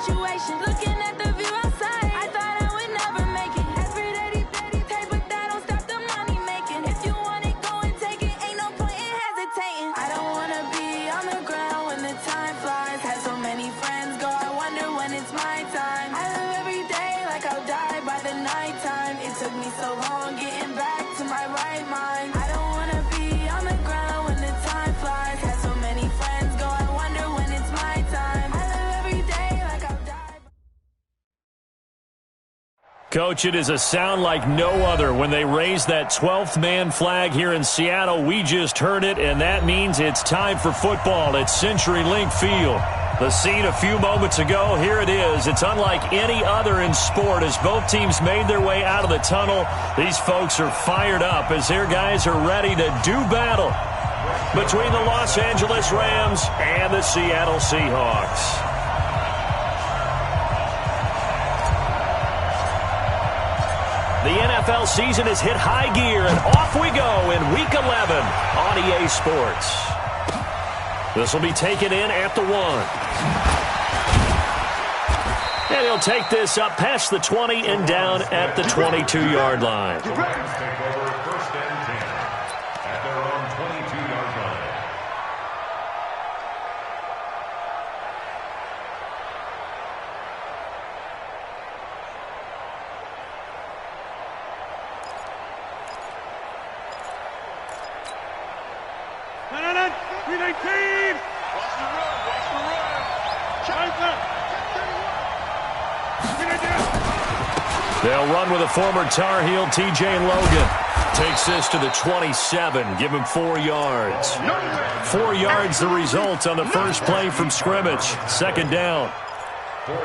situation. Looking at the view outside, I thought I would never make it. Every day, take, but that don't stop the money making. If you want it, go and take it. Ain't no point in hesitating. I don't wanna be on the ground when the time flies. Had so many friends go, I wonder when it's my time. I live every day like I'll die by the nighttime. It took me so long getting back to my right mind. I don't wanna be on the ground when the time flies. Had so many friends go, I wonder when it's my time. I live every day like I'll die. Coach, it is a sound like no other when they raise that 12th man flag here in Seattle. We just heard it, and that means it's time for football at CenturyLink Field. The scene a few moments ago, here it is. It's unlike any other in sport as both teams made their way out of the tunnel. These folks are fired up as their guys are ready to do battle between the Los Angeles Rams and the Seattle Seahawks. The NFL season has hit high gear, and off we go in Week 11 on EA Sports. This will be taken in at the 1. And he'll take this up past the 20 and down at the 22-yard line. The Rams take over 1st and 10 at their own 22-yard line. They'll run with a former Tar Heel, TJ Logan. Takes this to the 27. Give him 4 yards. 4 yards the result on the first play from scrimmage. 2nd down.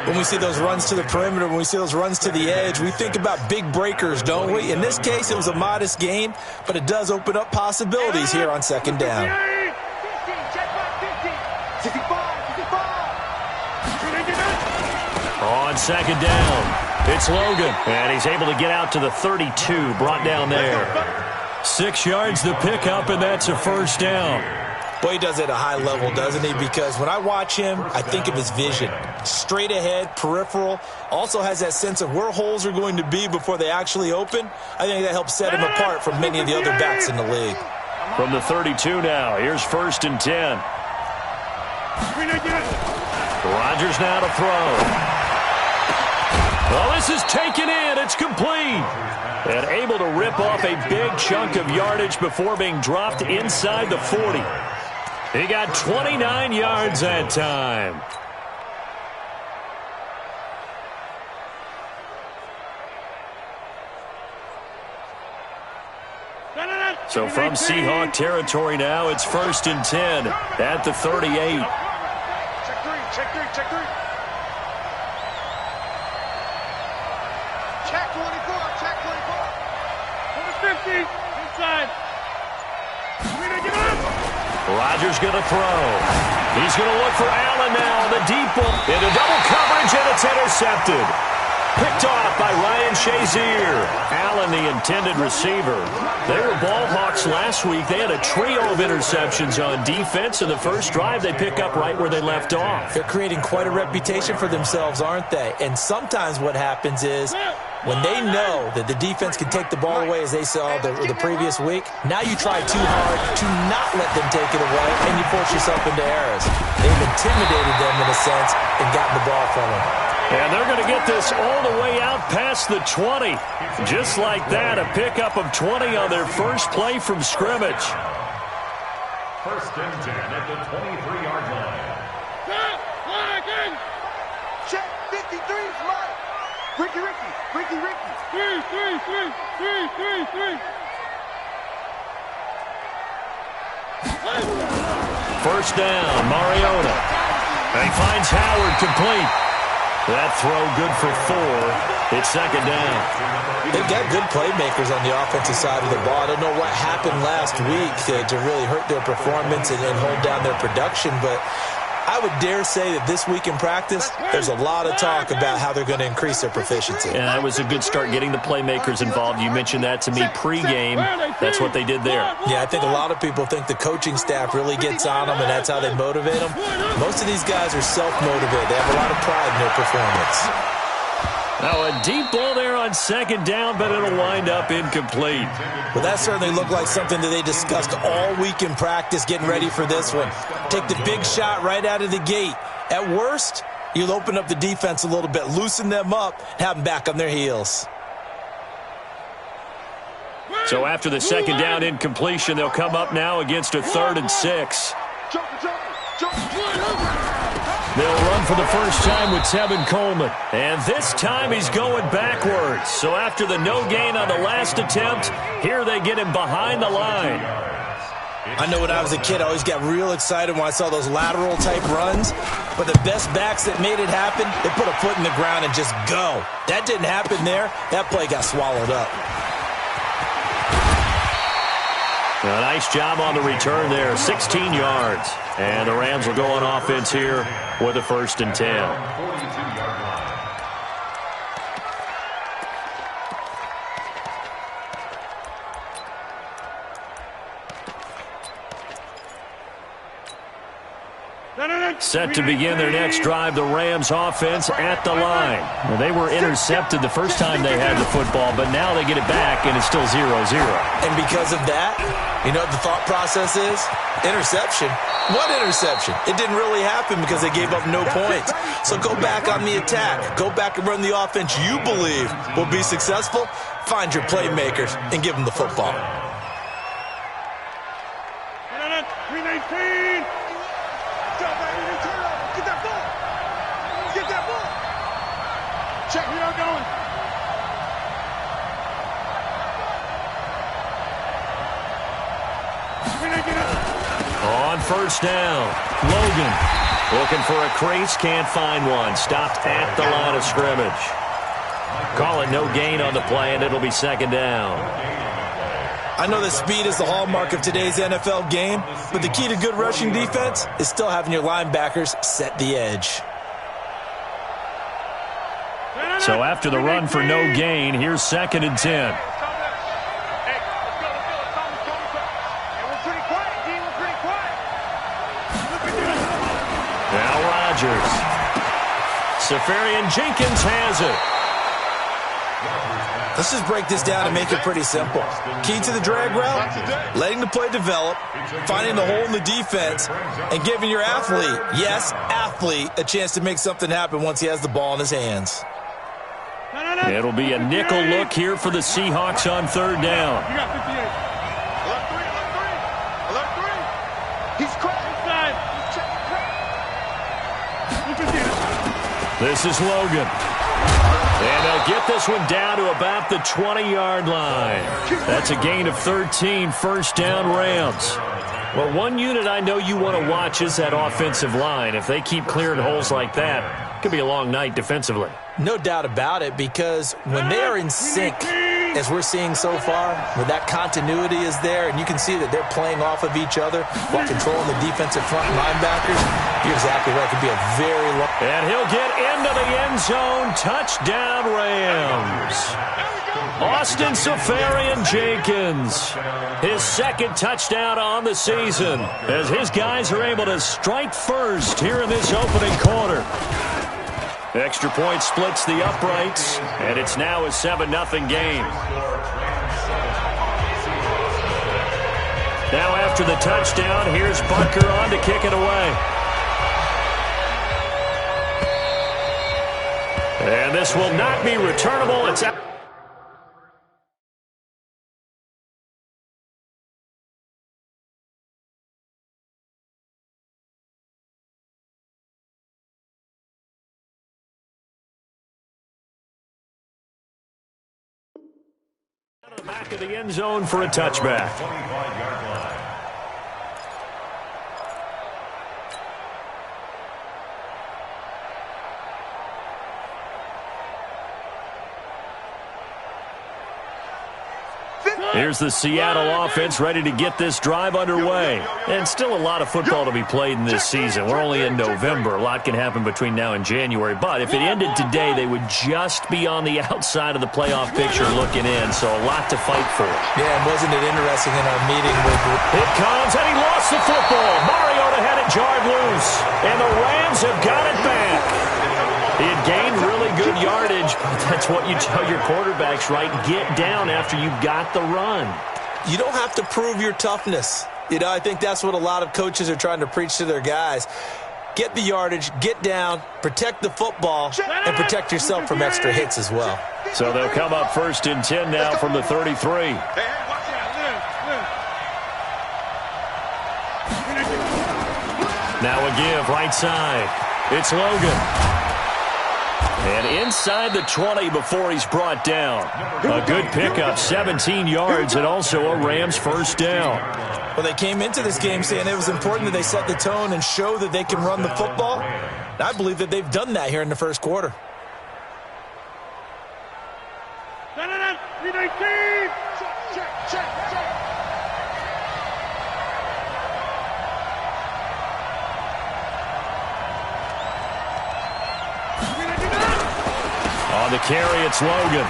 When we see those runs to the perimeter, when we see those runs to the edge, we think about big breakers, don't we? In this case, it was a modest gain, but it does open up possibilities here on 2nd down. On 2nd down. It's Logan, and he's able to get out to the 32, brought down there. 6 yards the pickup, and that's a 1st down. Boy, he does it at a high level, doesn't he? Because when I watch him, I think of his vision. Straight ahead, peripheral, also has that sense of where holes are going to be before they actually open. I think that helps set him apart from many of the other backs in the league. From the 32 now, here's 1st and 10. Rodgers now to throw. Well, this is taken in. It's complete. And able to rip off a big chunk of yardage before being dropped inside the 40. He got 29 yards that time. So from Seahawk territory now, it's 1st and 10 at the 38. Check three. Check 24. Over 50. Inside. Rodgers going to throw. He's going to look for Allen now on the deep ball. Into double coverage, and it's intercepted. Picked off by Ryan Shazier. Allen, the intended receiver. They were ball hawks last week. They had a trio of interceptions on defense. In the first drive, they pick up right where they left off. They're creating quite a reputation for themselves, aren't they? And sometimes what happens is when they know that the defense can take the ball away, as they saw the previous week, now you try too hard to not let them take it away, and you force yourself into errors. They've intimidated them in a sense and gotten the ball from them. And they're going to get this all the way out past the 20. Just like that, a pickup of 20 on their first play from scrimmage. 1st and 10 at the 23-yard line. Check 53 slide. Ricky. 3. First down, Mariota. And he finds Howard complete. That throw good for 4. It's 2nd down. They've got good playmakers on the offensive side of the ball. I don't know what happened last week to really hurt their performance and hold down their production, but I would dare say that this week in practice, there's a lot of talk about how they're going to increase their proficiency. And that was a good start getting the playmakers involved. You mentioned that to me pregame. That's what they did there. Yeah, I think a lot of people think the coaching staff really gets on them, and that's how they motivate them. Most of these guys are self-motivated. They have a lot of pride in their performance. Now a deep ball there on second down, but it'll wind up incomplete. Well, that certainly looked like something that they discussed all week in practice getting ready for this one. Take the big shot right out of the gate. At worst, you'll open up the defense a little bit, loosen them up, and have them back on their heels. So after the second down incompletion, they'll come up now against a 3rd and 6. They'll run for the first time with Tevin Coleman. And this time he's going backwards. So after the no gain on the last attempt, here they get him behind the line. I know when I was a kid, I always got real excited when I saw those lateral-type runs. But the best backs that made it happen, they put a foot in the ground and just go. That didn't happen there. That play got swallowed up. A nice job on the return there, 16 yards. And the Rams will go on offense here with a 1st and 10. Set to begin their next drive, the Rams offense at the line. Well, they were intercepted the first time they had the football, but now they get it back, and it's still 0-0. And because of that, you know what the thought process is? Interception. What interception? It didn't really happen because they gave up no points. So go back on the attack. Go back and run the offense you believe will be successful. Find your playmakers and give them the football. 319. Get that ball. Get that ball. Check where y'all going. On first down, Logan looking for a crease, can't find one. Stopped at the line of scrimmage. Call it no gain on the play, and it'll be 2nd down. I know that speed is the hallmark of today's NFL game, but the key to good rushing defense is still having your linebackers set the edge. So after the run for no gain, here's 2nd and 10. Now Rodgers. Safarian Jenkins has it. Let's just break this down and make it pretty simple. Key to the drag route, letting the play develop, finding the hole in the defense, and giving your athlete, yes, athlete, a chance to make something happen once he has the ball in his hands. It'll be a nickel look here for the Seahawks on 3rd down. You got 58. Alert 3. He's cracked. Inside. This is Logan. And they'll get this one down to about the 20-yard line. That's a gain of 13, 1st down Rams. Well, one unit I know you want to watch is that offensive line. If they keep clearing holes like that, it could be a long night defensively. No doubt about it, because when they are in sync, as we're seeing so far, where that continuity is there, and you can see that they're playing off of each other while controlling the defensive front linebackers, you're exactly right. It could be a very long... And he'll get into the end zone. Touchdown, Rams. Austin Safarian Jenkins, his 2nd touchdown on the season, as his guys are able to strike first here in this opening quarter. Extra point splits the uprights, and it's now a 7-0 game. Now after the touchdown, here's Butker on to kick it away. And this will not be returnable. It's out. Back of the end zone for a touchback. 25-yard line. Here's the Seattle offense ready to get this drive underway. And still a lot of football to be played in this season. We're only in November. A lot can happen between now and January. But if it ended today, they would just be on the outside of the playoff picture looking in. So a lot to fight for. Yeah, and wasn't it interesting in our meeting with... It comes, and he lost the football. Mariota had it jarred loose. And the Rams have got it back. He had gained really good yardage, but that's what you tell your quarterbacks, right? Get down after you've got the run. You don't have to prove your toughness. You know, I think that's what a lot of coaches are trying to preach to their guys. Get the yardage, get down, protect the football, and protect yourself from extra hits as well. So they'll come up 1st and 10 now from the 33. Now a give, right side. It's Logan. And inside the 20 before he's brought down. A good pickup, 17 yards, and also a Rams first down. Well, they came into this game saying it was important that they set the tone and show that they can run the football. And I believe that they've done that here in the first quarter. On the carry, it's Logan.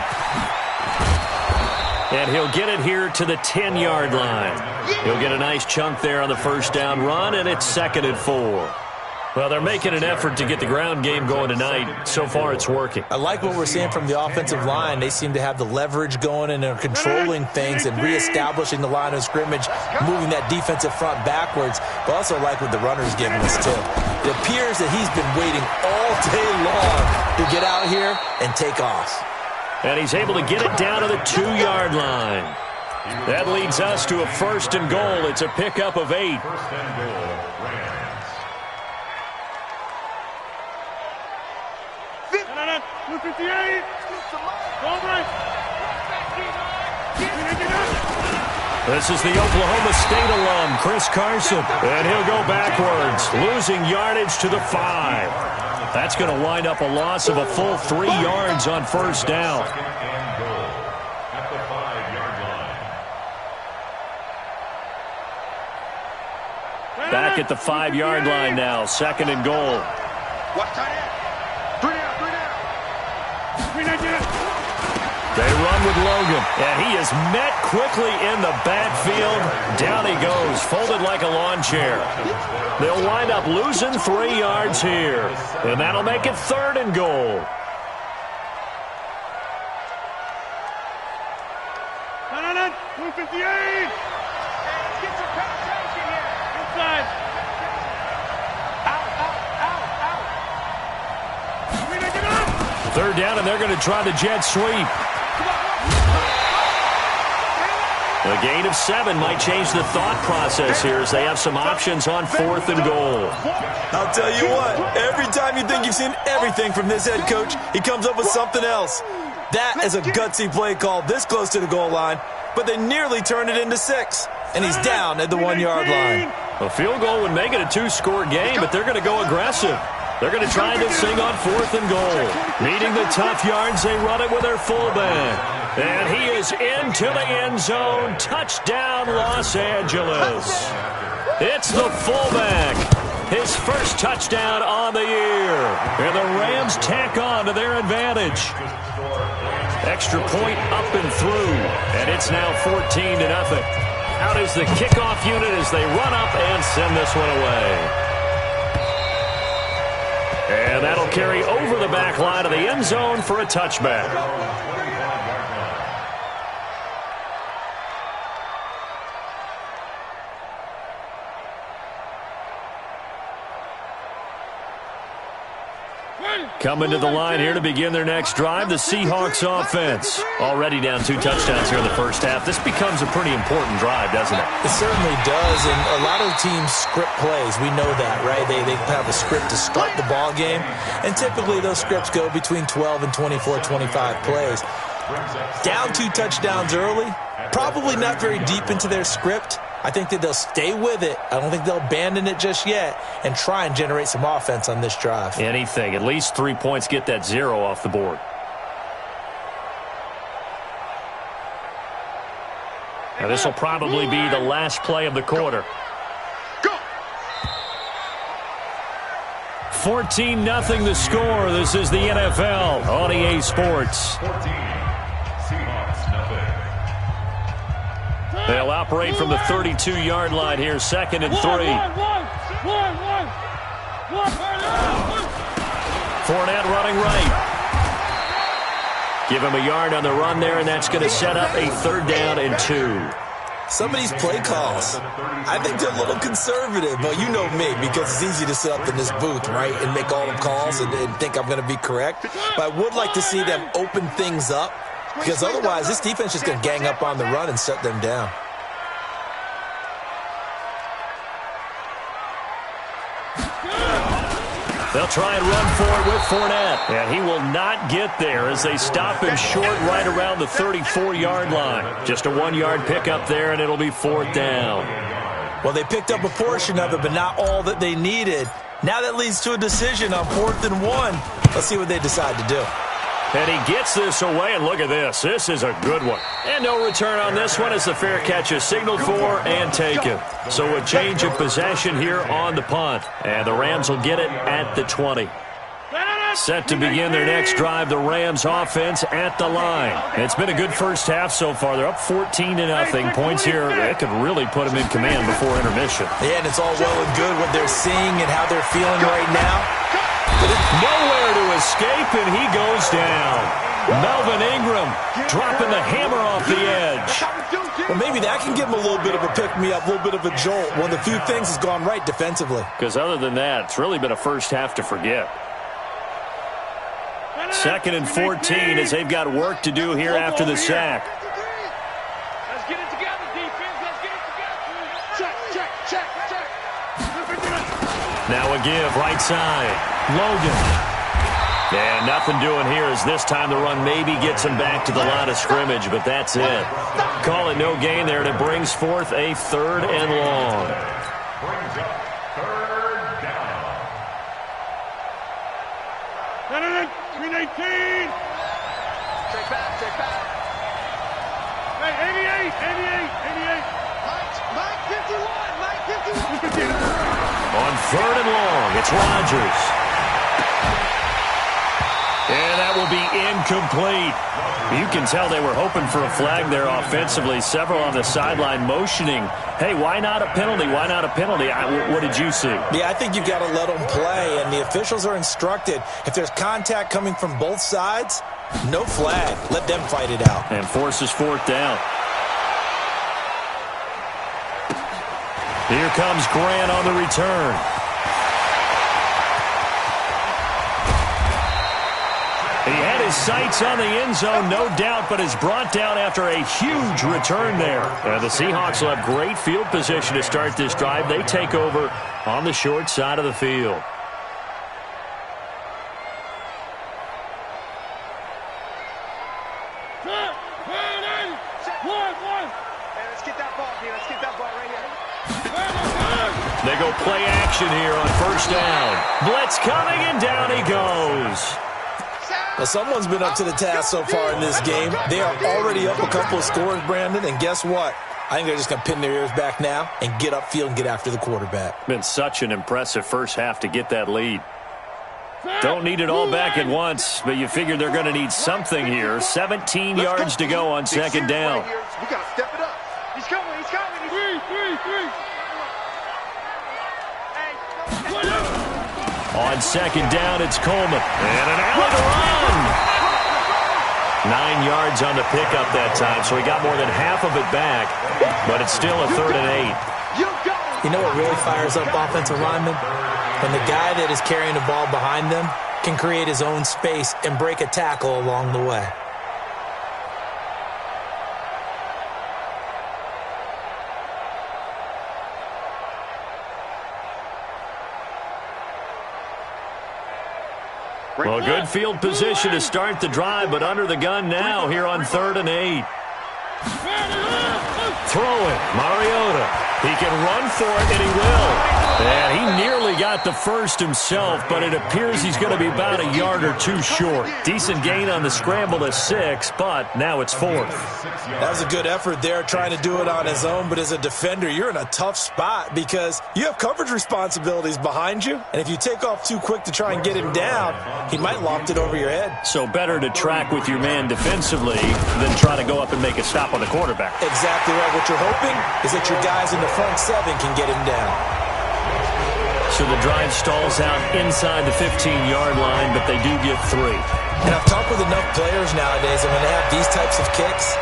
And he'll get it here to the 10-yard line. He'll get a nice chunk there on the first down run, and it's 2nd and 4. Well, they're making an effort to get the ground game going tonight. So far, it's working. I like what we're seeing from the offensive line. They seem to have the leverage going and are controlling things and reestablishing the line of scrimmage, moving that defensive front backwards. But also like what the runner's giving us, too. It appears that he's been waiting all day long to get out here and take off. And he's able to get it down to the 2-yard line. That leads us to a 1st and goal. It's a pickup of 8. This is the Oklahoma State alum, Chris Carson. And he'll go backwards, losing yardage to the 5. That's going to wind up a loss of a full 3 yards on first down. Back at the 5-yard line now, 2nd and goal. They run with Logan, and he is met quickly in the backfield. Down he goes, folded like a lawn chair. They'll wind up losing 3 yards here, and that'll make it 3rd and goal. Get some penetration here. Inside. Out. 3rd down, and they're going to try the jet sweep. A gain of 7 might change the thought process here as they have some options on 4th and goal. I'll tell you what, every time you think you've seen everything from this head coach, he comes up with something else. That is a gutsy play call this close to the goal line, but they nearly turned it into 6, and he's down at the 1-yard line. A field goal would make it a 2-score game, but they're going to go aggressive. They're going to try this thing on 4th and goal. Needing the tough yards, they run it with their fullback. And he is into the end zone. Touchdown, Los Angeles. It's the fullback. His first touchdown on the year. And the Rams tack on to their advantage. Extra point up and through. And it's now 14-0. Out is the kickoff unit as they run up and send this one away. And that'll carry over the back line of the end zone for a touchback. Coming to the line here to begin their next drive, the Seahawks offense. Already down 2 touchdowns here in the first half. This becomes a pretty important drive, doesn't it? It certainly does, and a lot of teams script plays. We know that, right? They have a script to start the ball game, and typically those scripts go between 12 and 24, 25 plays. Down 2 touchdowns early, probably not very deep into their script. I think that they'll stay with it. I don't think they'll abandon it just yet and try and generate some offense on this drive. Anything. At least 3 points, get that 0 off the board. Now, this will probably be the last play of the quarter. 14-0 the score. This is the NFL on EA Sports. 14. Seahawks, nothing. They'll operate from the 32-yard line here, 2nd and 3. Fournette running right. Give him a yard on the run there, and that's going to set up a 3rd down and 2. Some of these play calls, I think they're a little conservative, but you know me, because it's easy to sit up in this booth, right, and make all the calls and think I'm going to be correct. But I would like to see them open things up, because otherwise this defense is going to gang up on the run and shut them down. They'll try and run for it with Fournette. And he will not get there as they stop him short right around the 34-yard line. Just a 1-yard pickup there, and it'll be 4th down. Well, they picked up a portion of it, but not all that they needed. Now that leads to a decision on 4th and 1. Let's see what they decide to do. And he gets this away, and look at this. This is a good one. And no return on this one as the fair catch is signaled for and taken. So a change of possession here on the punt. And the Rams will get it at the 20. Set to begin their next drive, the Rams offense at the line. It's been a good first half so far. They're up 14-0. Points here, that could really put them in command before intermission. Yeah, and it's all well and good what they're seeing and how they're feeling right now. Nowhere to escape, and he goes down. Melvin Ingram dropping the hammer off the edge. Well, maybe that can give him a little bit of a pick-me-up, a little bit of a jolt. One of the few things has gone right defensively. Because other than that, it's really been a first half to forget. 2nd and 14 as they've got work to do here after the sack. Let's get it together, defense. Let's get it together. Check. Now a give, right side. Logan. And nothing doing here as this time the run maybe gets him back to the line of scrimmage, but that's it. Call it no gain there, and it brings forth a 3rd and long. Brings up 3rd down. 319. Check back. Hey, 88. Mike 51. On 3rd and long, it's Rodgers. And that will be incomplete. You can tell they were hoping for a flag there offensively. Several on the sideline motioning, hey, why not a penalty? Why not a penalty? What did you see? Yeah, I think you've got to let them play, and the officials are instructed. If there's contact coming from both sides, no flag. Let them fight it out. And forces 4th down. Here comes Grant on the return. He had his sights on the end zone, no doubt, but is brought down after a huge return there. The Seahawks will have great field position to start this drive. They take over on the short side of the field. They go play action here on 1st down. Blitz coming, and down he goes. Well, someone's been up to the task so far in this game. They are already up a couple of scores, Brandon, and guess what? I think they're just going to pin their ears back now and get upfield and get after the quarterback. Been such an impressive first half to get that lead. Don't need it all back at once, but you figure they're going to need something here. 17 yards to go on 2nd down. We got to step it up. He's coming. Three. On 2nd down, it's Coleman. And an alley to run. 9 yards on the pickup that time, so he got more than half of it back, but it's still a 3rd and 8. You know what really fires up offensive linemen? When the guy that is carrying the ball behind them can create his own space and break a tackle along the way. Well, good field position to start the drive, but under the gun now here on 3rd and 8. Throwing, Mariota. He can run for it, and he will. And he nearly got the first himself, but it appears he's going to be about a yard or two short. Decent gain on the scramble to 6, but now it's 4th. That was a good effort there, trying to do it on his own, but as a defender, you're in a tough spot because you have coverage responsibilities behind you, and if you take off too quick to try and get him down, he might loft it over your head. So better to track with your man defensively than try to go up and make a stop on the quarterback. Exactly right. What you're hoping is that your guys in the front 7 can get him down. So the drive stalls out inside the 15-yard line, but they do get 3. And I've talked with enough players nowadays, and when they have these types of kicks,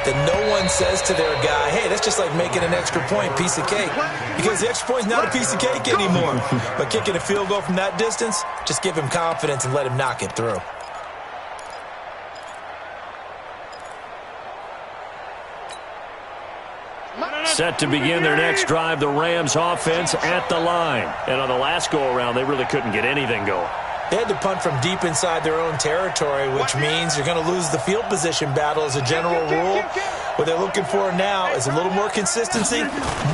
that no one says to their guy, hey, that's just like making an extra point, piece of cake. Because the extra point's not a piece of cake anymore. But kicking a field goal from that distance, just give him confidence and let him knock it through. Set to begin their next drive, the Rams offense at the line. And on the last go-around, they really couldn't get anything going. They had to punt from deep inside their own territory, which means you're going to lose the field position battle as a general rule. What they're looking for now is a little more consistency,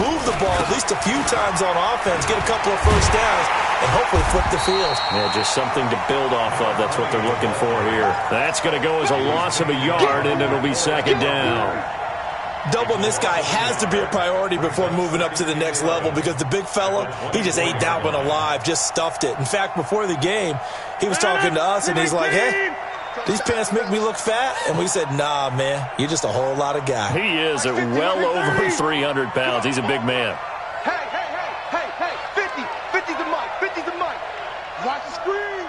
move the ball at least a few times on offense, get a couple of first downs, and hopefully flip the field. Yeah, just something to build off of. That's what they're looking for here. That's going to go as a loss of a yard, and it'll be 2nd down. Doubling this guy has to be a priority before moving up to the next level because the big fella, he just ate that one alive, just stuffed it. In fact, before the game, he was talking to us, and he's like, hey, these pants make me look fat? And we said, nah, man, you're just a whole lot of guy. He is at well over 300 pounds. He's a big man. Hey, 50 the mic, 50 the mic. Watch the screen.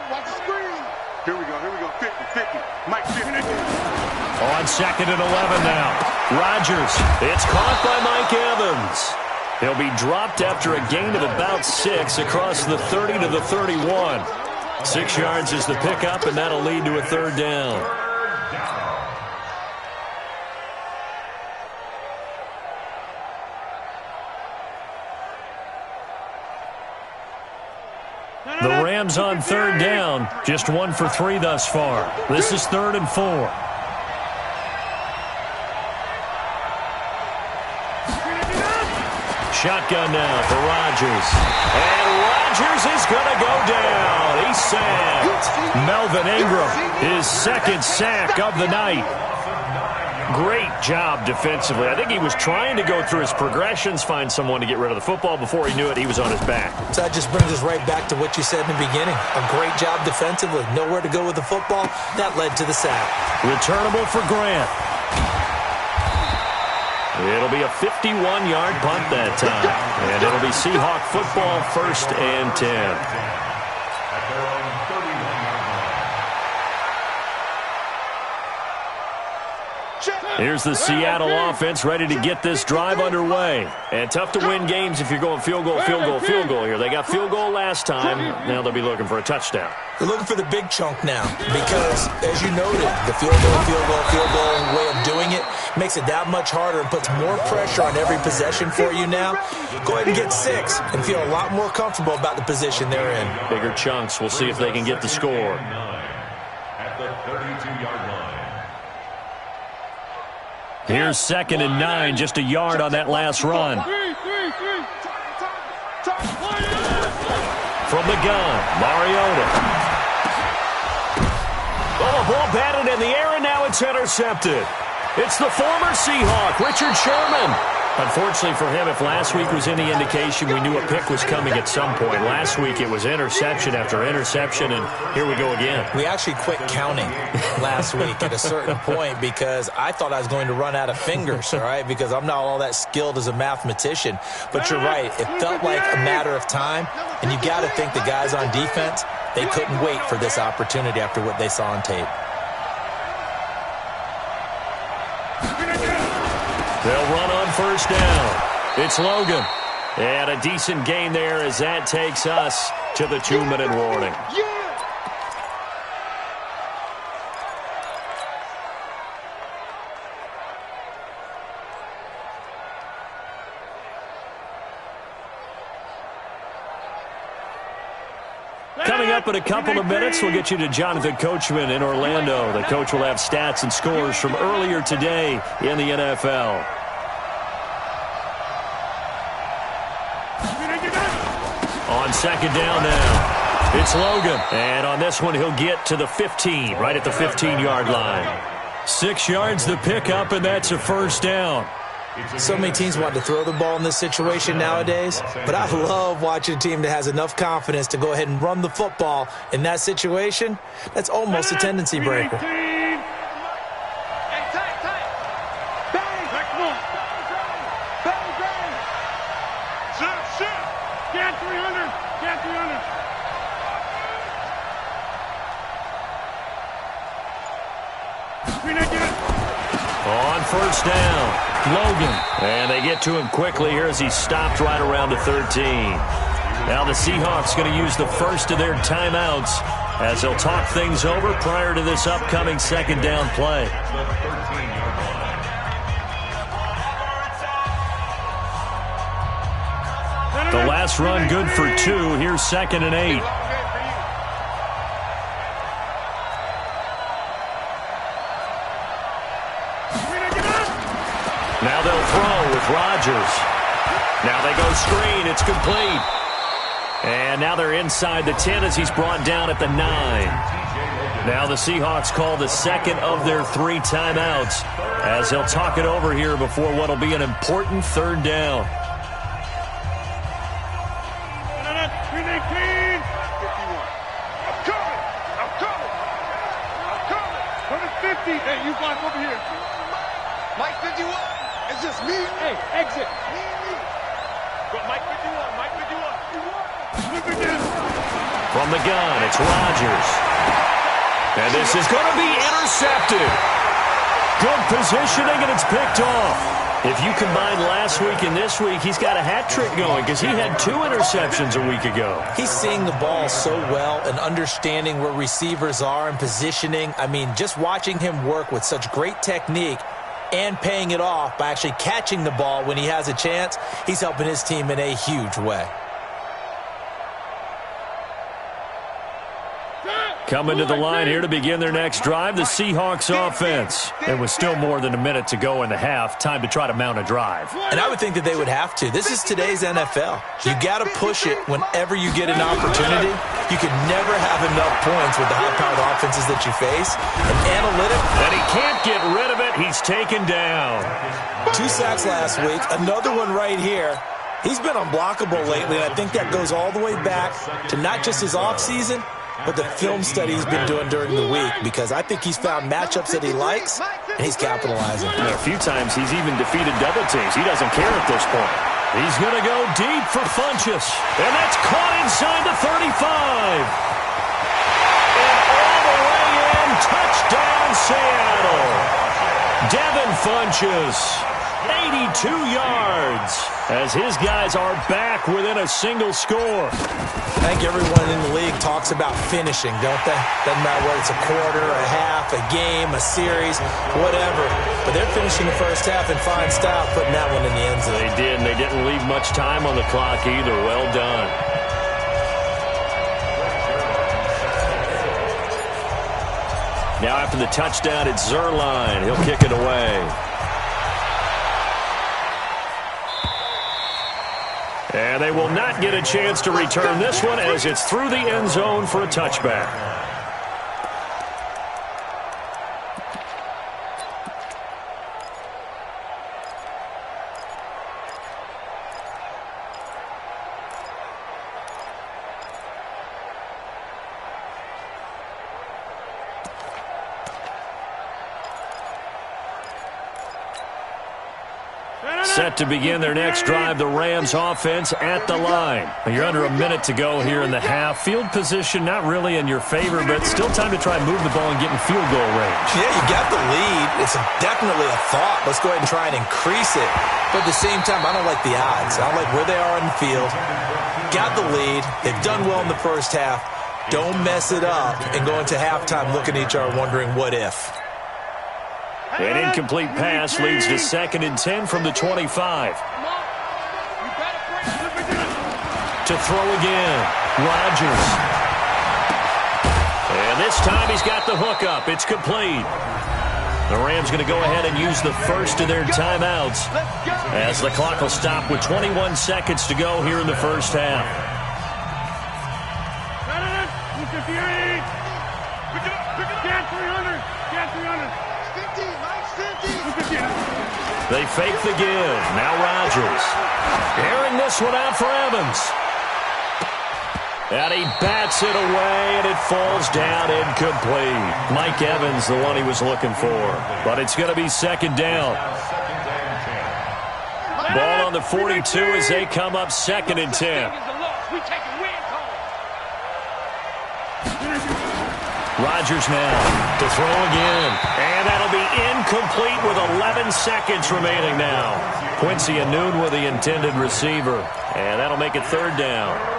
Here we go, 50, Mike 50. On 2nd and 11 now. Rodgers, it's caught by Mike Evans. He'll be dropped after a gain of about 6 across the 30 to the 31. 6 yards is the pickup, and that'll lead to a 3rd down. The Rams on 3rd down, just 1 for 3 thus far. This is 3rd and 4. Shotgun now for Rodgers. And Rodgers is going to go down. He's sacked. Melvin Ingram, his 2nd sack of the night. Great job defensively. I think he was trying to go through his progressions, find someone to get rid of the football. Before he knew it, he was on his back. So that just brings us right back to what you said in the beginning. A great job defensively. Nowhere to go with the football. That led to the sack. Returnable for Grant. It'll be a 51-yard punt that time. And it'll be Seahawk football, 1st and 10. At their own 31-yard line. Here's the Seattle offense ready to get this drive underway. And tough to win games if you're going field goal here. They got field goal last time. Now they'll be looking for a touchdown. They're looking for the big chunk now because, as you noted, the field goal way of doing it makes it that much harder and puts more pressure on every possession for you now. Go ahead and get 6 and feel a lot more comfortable about the position they're in. Bigger chunks. We'll see if they can get the score. At the 32-yard line. Here's 2nd and 9, just a yard on that last run. From the gun, Mariota. Oh, ball batted in the air, and now it's intercepted. It's the former Seahawk, Richard Sherman. Unfortunately for him, if last week was any indication, we knew a pick was coming at some point. Last week it was interception after interception, and here we go again. We actually quit counting last week at a certain point because I thought I was going to run out of fingers, all right, because I'm not all that skilled as a mathematician. But you're right. It felt like a matter of time, and you got to think the guys on defense, they couldn't wait for this opportunity after what they saw on tape. They'll run on 1st down. It's Logan. And a decent gain there as that takes us to the 2-minute warning. Coming up in a couple of minutes, we'll get you to Jonathan Coachman in Orlando. The coach will have stats and scores from earlier today in the NFL. second down now. It's Logan. And on this one, he'll get to the 15, right at the 15-yard line. 6 yards the pickup, and that's a first down. So many teams want to throw the ball in this situation nowadays, but I love watching a team that has enough confidence to go ahead and run the football in that situation. That's almost a tendency breaker. On first down, Logan. And they get to him quickly here as he stopped right around the 13. Now the Seahawks going to use the first of their timeouts as they'll talk things over prior to this upcoming second down play. The last run good for 2. Here's 2nd and 8. Now they'll throw with Rodgers. Now they go screen. It's complete. And now they're inside the 10 as he's brought down at the 9. Now the Seahawks call the second of their 3 timeouts as they'll talk it over here before what will be an important third down. Hey, you block over here. Mike 51. It's just me. Hey, exit. Me. But Mike 51. Mike 51. From the gun, it's Rodgers. And this is going to be intercepted. Good positioning, and it's picked off. If you combine last week and this week, he's got a hat trick going because he had 2 interceptions a week ago. He's seeing the ball so well and understanding where receivers are and positioning. I mean, just watching him work with such great technique and paying it off by actually catching the ball when he has a chance, he's helping his team in a huge way. Coming to the line here to begin their next drive, the Seahawks offense. There was still more than a minute to go in the half. Time to try to mount a drive. And I would think that they would have to. This is today's NFL. You got to push it whenever you get an opportunity. You can never have enough points with the high-powered offenses that you face. And analytic. And he can't get rid of it. He's taken down. 2 sacks last week. Another one right here. He's been unblockable lately, and I think that goes all the way back to not just his offseason, but the film study he's been doing during the week, because I think he's found matchups that he likes, and he's capitalizing. And a few times he's even defeated double teams. He doesn't care at this point. He's going to go deep for Funchess. And that's caught inside the 35. And all the way in, touchdown Seattle. Devin Funchess, 82 yards, as his guys are back within a single score. I think everyone in the league talks about finishing, don't they? Doesn't matter whether it's a quarter, a half, a game, a series, whatever. But they're finishing the first half in fine style, putting that one in the end zone. They did, and they didn't leave much time on the clock either. Well done. Now after the touchdown, it's Zerline. He'll kick it away. And they will not get a chance to return this one as it's through the end zone for a touchback. Set to begin their next drive, the Rams offense at the line. You're under a minute to go here in the half. Field position not really in your favor, but still time to try and move the ball and get in field goal range. Yeah, you got the lead. It's definitely a thought. Let's go ahead and try and increase it. But at the same time, I don't like the odds. I don't like where they are in the field. Got the lead. They've done well in the first half. Don't mess it up and go into halftime looking at each other wondering what if. An incomplete pass leads to 2nd and 10 from the 25. To throw again, Rodgers. And this time he's got the hook up. It's complete. The Rams going to go ahead and use the first of their timeouts as the clock will stop with 21 seconds to go here in the first half. Pick it up. Get 300. Get 300. 50. Mike's 50. They fake the give. Now Rodgers. Airing this one out for Evans. And he bats it away, and it falls down incomplete. Mike Evans, the one he was looking for. But it's going to be second down. Ball on the 42 as they come up 2nd and 10. Rodgers now to throw again. And that'll be incomplete with 11 seconds remaining now. Quincy Anoon with the intended receiver. And that'll make it 3rd down.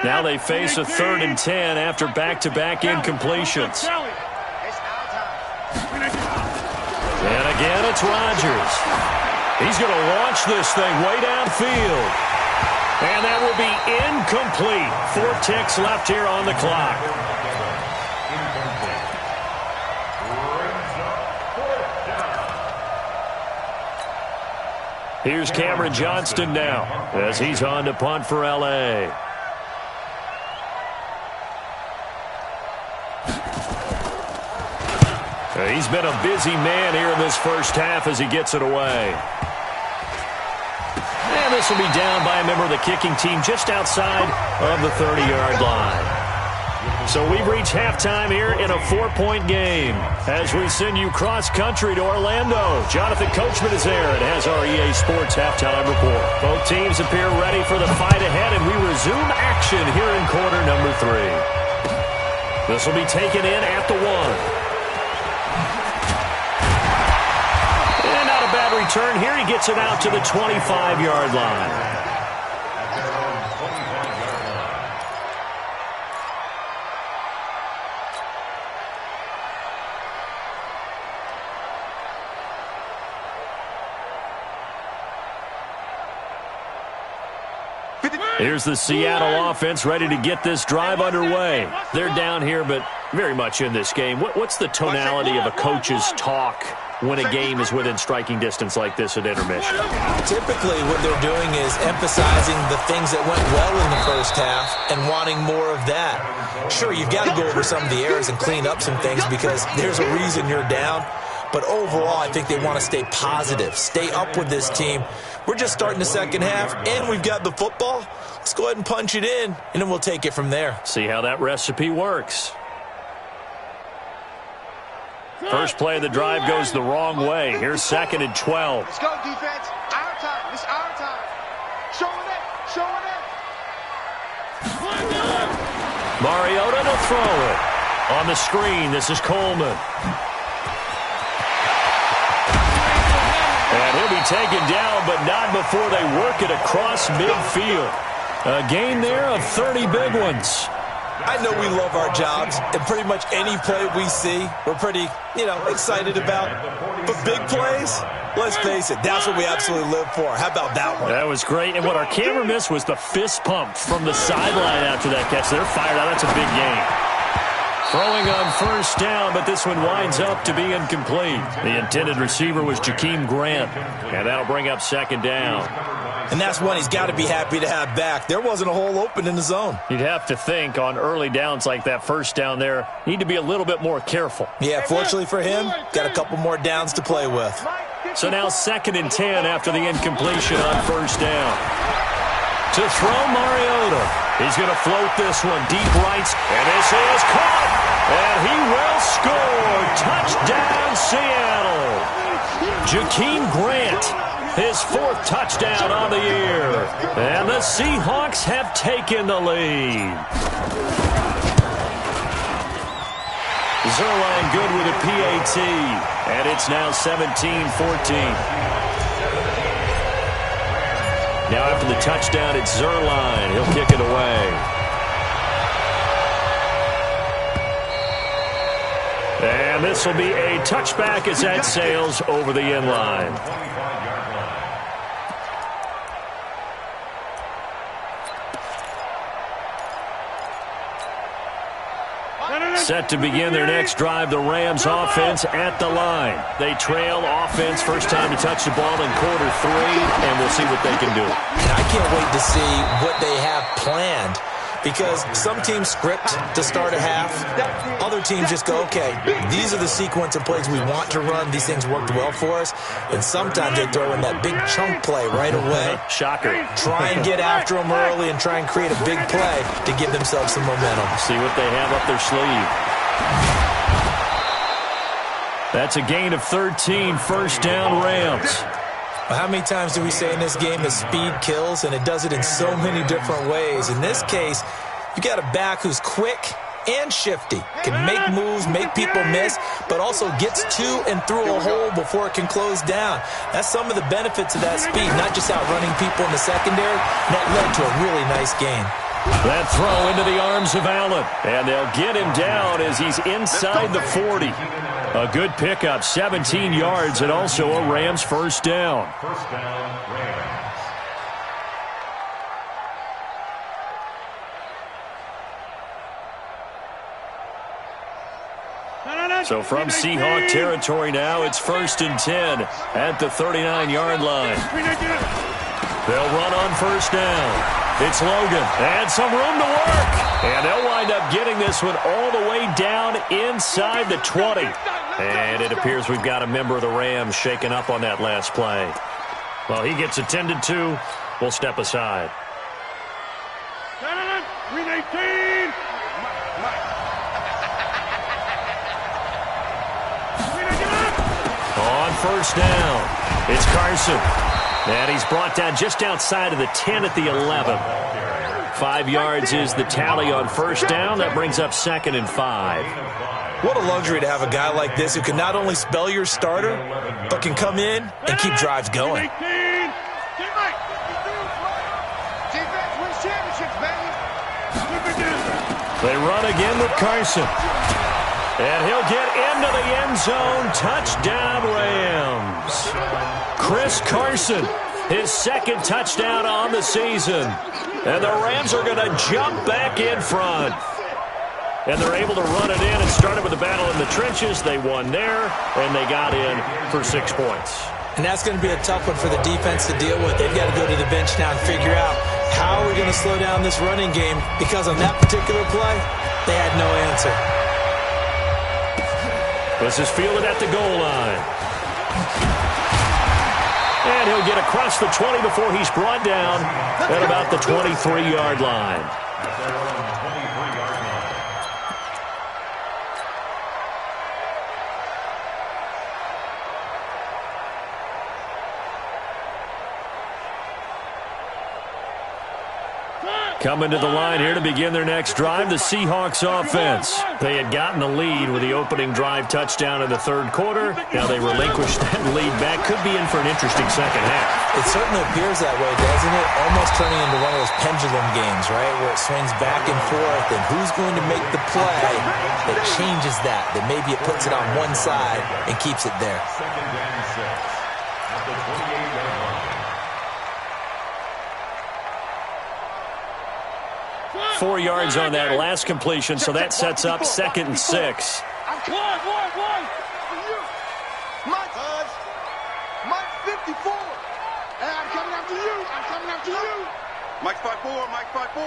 Now they face a 3rd and 10 after back-to-back incompletions. And again, it's Rodgers. He's going to launch this thing way downfield. And that will be incomplete. 4 ticks left here on the clock. Here's Cameron Johnston now as he's on to punt for L.A. He's been a busy man here in this first half as he gets it away. And this will be down by a member of the kicking team just outside of the 30-yard line. So we've reached halftime here in a 4-point game as we send you cross-country to Orlando. Jonathan Coachman is there and has our EA Sports halftime report. Both teams appear ready for the fight ahead, and we resume action here in quarter number 3. This will be taken in at the 1. Bad return here. He gets it out to the 25-yard line. Here's the Seattle offense ready to get this drive underway. They're down here, but very much in this game. What's the tonality of a coach's talk when a game is within striking distance like this at intermission? Typically, what they're doing is emphasizing the things that went well in the first half and wanting more of that. Sure, you've got to go over some of the errors and clean up some things because there's a reason you're down. But overall, I think they want to stay positive, stay up with this team. We're just starting the second half, and we've got the football. Let's go ahead and punch it in, and then we'll take it from there. See how that recipe works. First play of the drive goes the wrong way. Here's 2nd and 12. Let's go, defense. Our time. It's our time. Show it up. Show it up. Mariota to throw it. On the screen, this is Coleman. And he'll be taken down, but not before they work it across midfield. A gain there of 30 big ones. I know we love our jobs, and pretty much any play we see, we're pretty, excited about. But big plays, let's face it, that's what we absolutely live for. How about that one? That was great, and what our camera missed was the fist pump from the sideline after that catch. They're fired out. That's a big game. Throwing on first down, but this one winds up to be incomplete. The intended receiver was Jakeem Grant, and that'll bring up 2nd down. And that's one he's got to be happy to have back. There wasn't a hole open in the zone. You'd have to think on early downs like that first down there, need to be a little bit more careful. Yeah, fortunately for him, got a couple more downs to play with. So now 2nd and 10 after the incompletion on first down. To throw Mariota. He's going to float this one deep right, and this is caught. And he will score. Touchdown, Seattle. Jakeem Grant, his 4th touchdown on the year. And the Seahawks have taken the lead. Zerline good with a PAT. And it's now 17-14. Now after the touchdown, it's Zerline. He'll kick it away. And this will be a touchback as that sails over the end line. Set to begin their next drive, the Rams offense at the line. They trail offense, first time to touch the ball in quarter 3, and we'll see what they can do. And I can't wait to see what they have planned, because some teams script to start a half. Other teams just go, okay, these are the sequence of plays we want to run. These things worked well for us. And sometimes they throw in that big chunk play right away. Shocker. Try and get after them early and try and create a big play to give themselves some momentum. See what they have up their sleeve. That's a gain of 13, first down Rams. Well, how many times do we say in this game that speed kills, and it does it in so many different ways? In this case, you got a back who's quick and shifty, can make moves, make people miss, but also gets to and through a hole before it can close down. That's some of the benefits of that speed, not just outrunning people in the secondary. And that led to a really nice gain. That throw into the arms of Allen, and they'll get him down as he's inside the 40. A good pickup, 17 yards, and also a Rams first down. First down, Rams. So from Seahawk territory now, it's 1st and 10 at the 39-yard line. They'll run on first down. It's Logan, and some room to work. And they'll wind up getting this one all the way down inside the 20. And it appears we've got a member of the Rams shaken up on that last play. Well, he gets attended to. We'll step aside. 318. On first down, it's Carson. And he's brought down just outside of the 10 at the 11. 5 yards is the tally on first down. That brings up 2nd and 5. What a luxury to have a guy like this who can not only spell your starter, but can come in and keep drives going. They run again with Carson. And he'll get into the end zone. Touchdown, Rams. Chris Carson, his 2nd touchdown on the season. And the Rams are going to jump back in front. And they're able to run it in and started with a battle in the trenches. They won there, and they got in for 6 points. And that's going to be a tough one for the defense to deal with. They've got to go to the bench now and figure out how are we going to slow down this running game, because on that particular play, they had no answer. This is fielded at the goal line. And he'll get across the 20 before he's brought down at about the 23-yard line. Coming to the line here to begin their next drive, the Seahawks offense. They had gotten the lead with the opening drive touchdown in the 3rd quarter. Now they relinquished that lead back. Could be in for an interesting second half. It certainly appears that way, doesn't it? Almost turning into one of those pendulum games, right, where it swings back and forth, and who's going to make the play that changes that maybe it puts it on one side and keeps it there. 2nd and 6 at the 28-yard line. 4 yards on that last completion, so that sets up 2nd and 6. One. Mike 54. And I'm coming after you. Mike 54. Mike 54.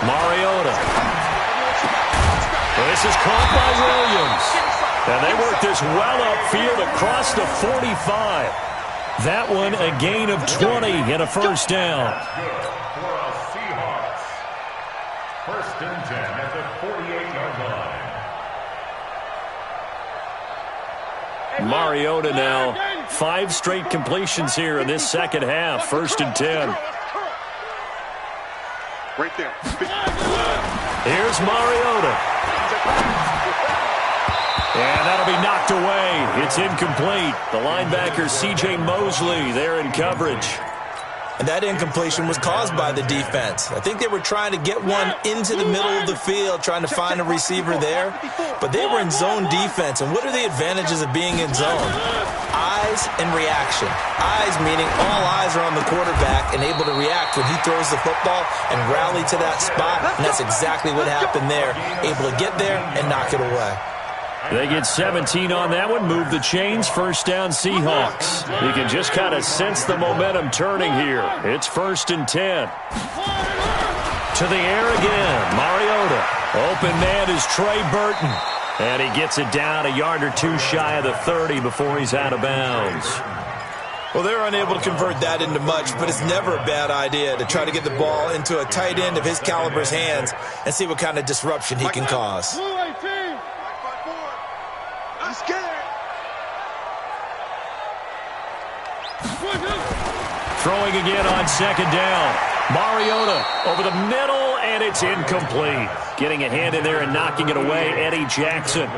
Mariota. This is caught by Williams. And they work this well upfield across the 45. That one a gain of 20 and a first down. First and 10 at the 48-yard line. Mariota now 5 straight completions here in this second half. 1st and 10. Right there. Here's Mariota. And that'll be knocked away. It's incomplete. The linebacker C.J. Mosley there in coverage. And that incompletion was caused by the defense. I think they were trying to get one into the middle of the field, trying to find a receiver there. But they were in zone defense. And what are the advantages of being in zone? Eyes and reaction. Eyes meaning all eyes are on the quarterback and able to react when he throws the football and rally to that spot. And that's exactly what happened there. Able to get there and knock it away. They get 17 on that one, move the chains, first down Seahawks. You can just kind of sense the momentum turning here. It's 1st and 10. To the air again, Mariota. Open man is Trey Burton. And he gets it down a yard or two shy of the 30 before he's out of bounds. Well, they're unable to convert that into much, but it's never a bad idea to try to get the ball into a tight end of his caliber's hands and see what kind of disruption he can cause. Throwing again on 2nd down. Mariota over the middle, and it's incomplete. Getting a hand in there and knocking it away, Eddie Jackson.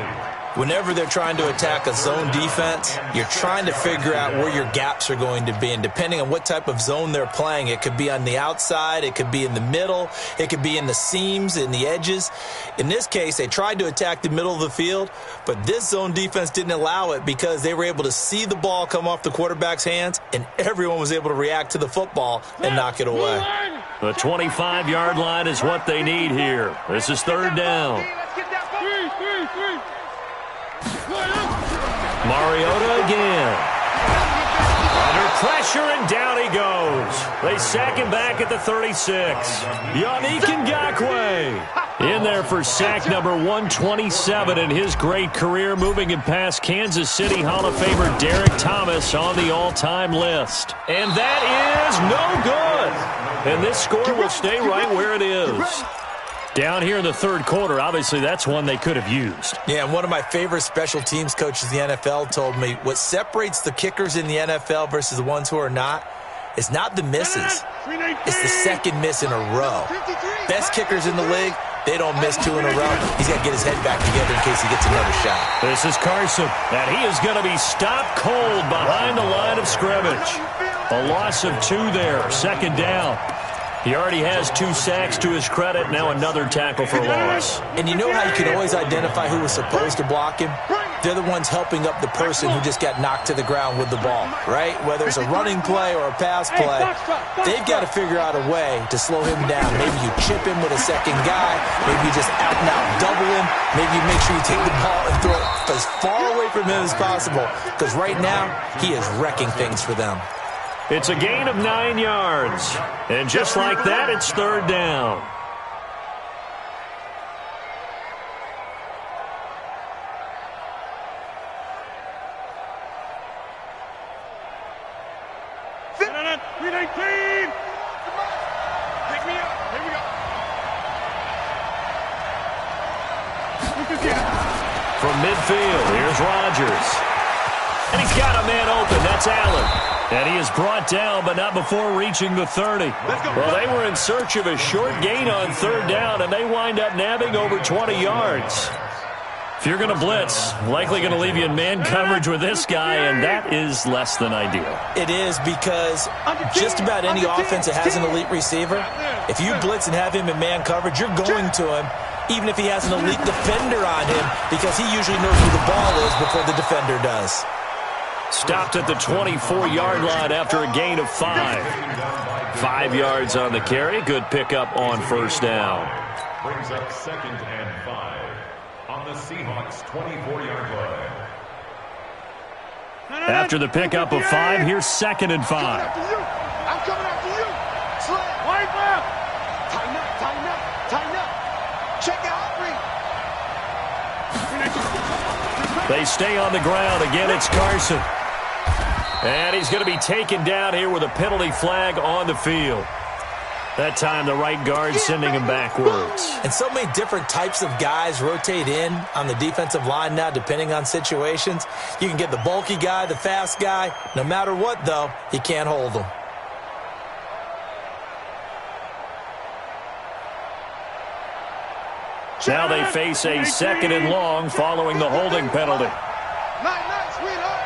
Whenever they're trying to attack a zone defense, you're trying to figure out where your gaps are going to be. And depending on what type of zone they're playing, it could be on the outside, it could be in the middle, it could be in the seams, in the edges. In this case, they tried to attack the middle of the field, but this zone defense didn't allow it because they were able to see the ball come off the quarterback's hands, and everyone was able to react to the football and knock it away. The 25-yard line is what they need here. This is 3rd down. Mariota again. Under pressure, and down he goes. They sack him back at the 36. Yannick Ngakoue in there for sack number 127 in his great career, moving him past Kansas City Hall of Famer Derek Thomas on the all-time list. And that is no good. And this score will stay right where it is. Down here in the 3rd quarter, obviously that's one they could have used. Yeah, and one of my favorite special teams coaches in the NFL told me what separates the kickers in the NFL versus the ones who are not is not the misses. It's the second miss in a row. Best kickers in the league, they don't miss 2 in a row. He's got to get his head back together in case he gets another shot. This is Carson, and he is going to be stopped cold behind the line of scrimmage. A loss of 2 there, 2nd down. He already has 2 sacks to his credit. Now another tackle for loss. And you know how you can always identify who was supposed to block him? They're the ones helping up the person who just got knocked to the ground with the ball, right? Whether it's a running play or a pass play, they've got to figure out a way to slow him down. Maybe you chip him with a second guy. Maybe you just out and out double him. Maybe you make sure you take the ball and throw it as far away from him as possible. Because right now, he is wrecking things for them. It's a gain of 9 yards. And just like that, it's 3rd down. From midfield, here's Rodgers. And he's got a man open. That's Allen. And he is brought down, but not before reaching the 30. Well, they were in search of a short gain on 3rd down, and they wind up nabbing over 20 yards. If you're going to blitz, likely going to leave you in man coverage with this guy, and that is less than ideal. It is, because just about any offense that has an elite receiver, if you blitz and have him in man coverage, you're going to him, even if he has an elite defender on him, because he usually knows where the ball is before the defender does. Stopped at the 24-yard line after a gain of 5. 5 yards on the carry. Good pickup on 1st down. Brings up 2nd and 5 on the Seahawks 24-yard line. After the pickup of 5, here's 2nd and 5. I'm coming after you. Slam. Wipe up. Tighten up, tighten up, tighten up. Check out. They stay on the ground. Again, it's Carson. And he's going to be taken down here with a penalty flag on the field. That time, the right guard sending him backwards. And so many different types of guys rotate in on the defensive line now, depending on situations. You can get the bulky guy, the fast guy. No matter what, though, he can't hold them. Now they face a 2nd and long following the holding penalty. Night, sweetheart.